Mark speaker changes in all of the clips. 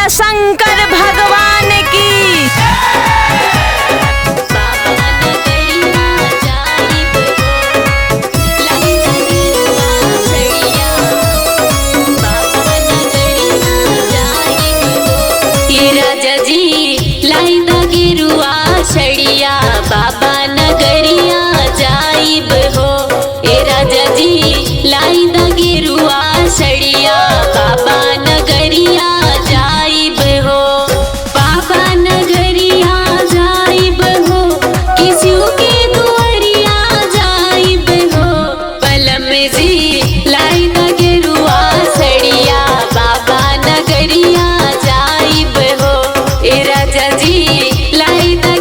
Speaker 1: शंकर भगवान की।
Speaker 2: छड़िया बाबा नगरिया जाइब हो, ए राजा जी लाई दा गेरुआ छड़िया बाबा नगरिया जाइब हो। बाबा नगरिया जाइब हो, किसी के दुआरिया जाइब हो। पलम जी लाई दा गेरुआ छड़िया बाबा नगरिया जाइब हो, ए राजा जी लाई दा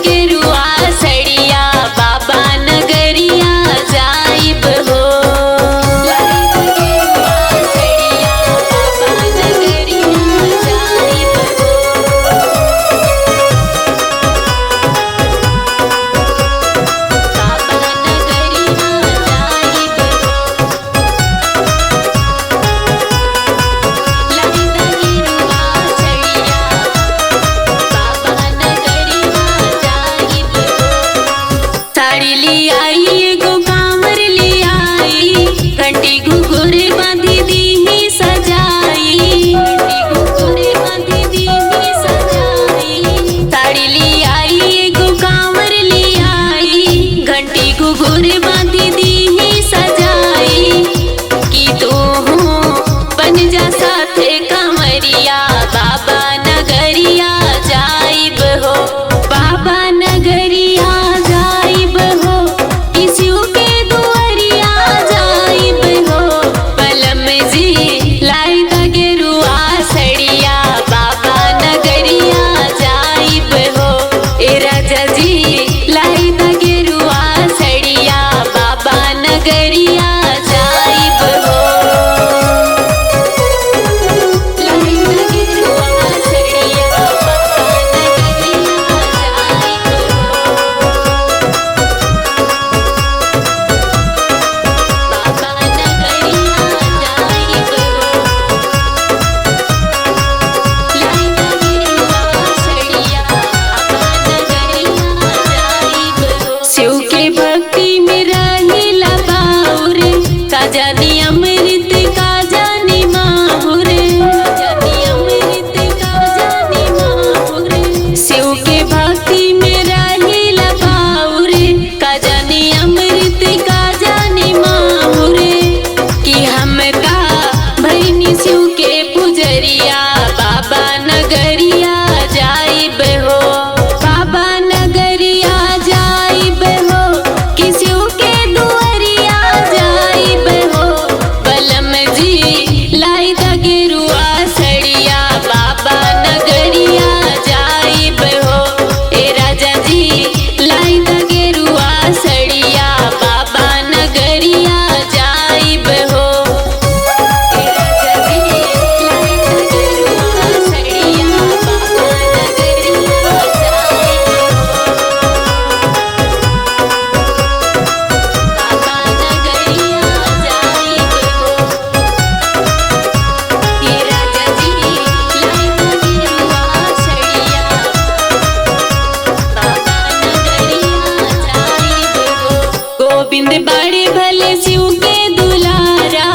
Speaker 2: बड़े भले शिव के दुलारा,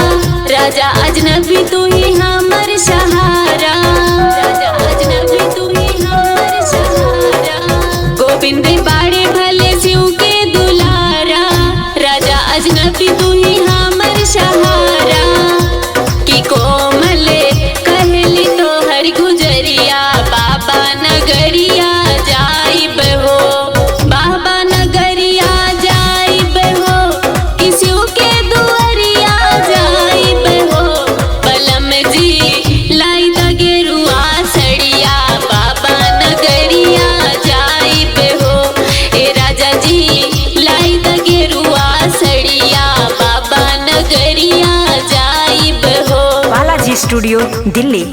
Speaker 2: राजा अजनबी तू ही हमर सहारा। राजा अजनबी तू ही हमर सहारा। गोविंद बड़े भले शिव के दुलारा, राजा अजनबी तू ही हमर सहारा। कि कोमल कहली तो हर गुजरिया बाबा नगरिया जाइब हो। बाबा नगरिया जाइब हो, किसी के दुआरिया जाइब हो। बलम जी लाई दा गेरुआ सड़िया बाबा नगरिया जाइब हो, ए राजा जी लाई दा गेरुआ सड़िया बाबा नगरिया जाइब हो।
Speaker 1: बालाजी स्टूडियो दिल्ली।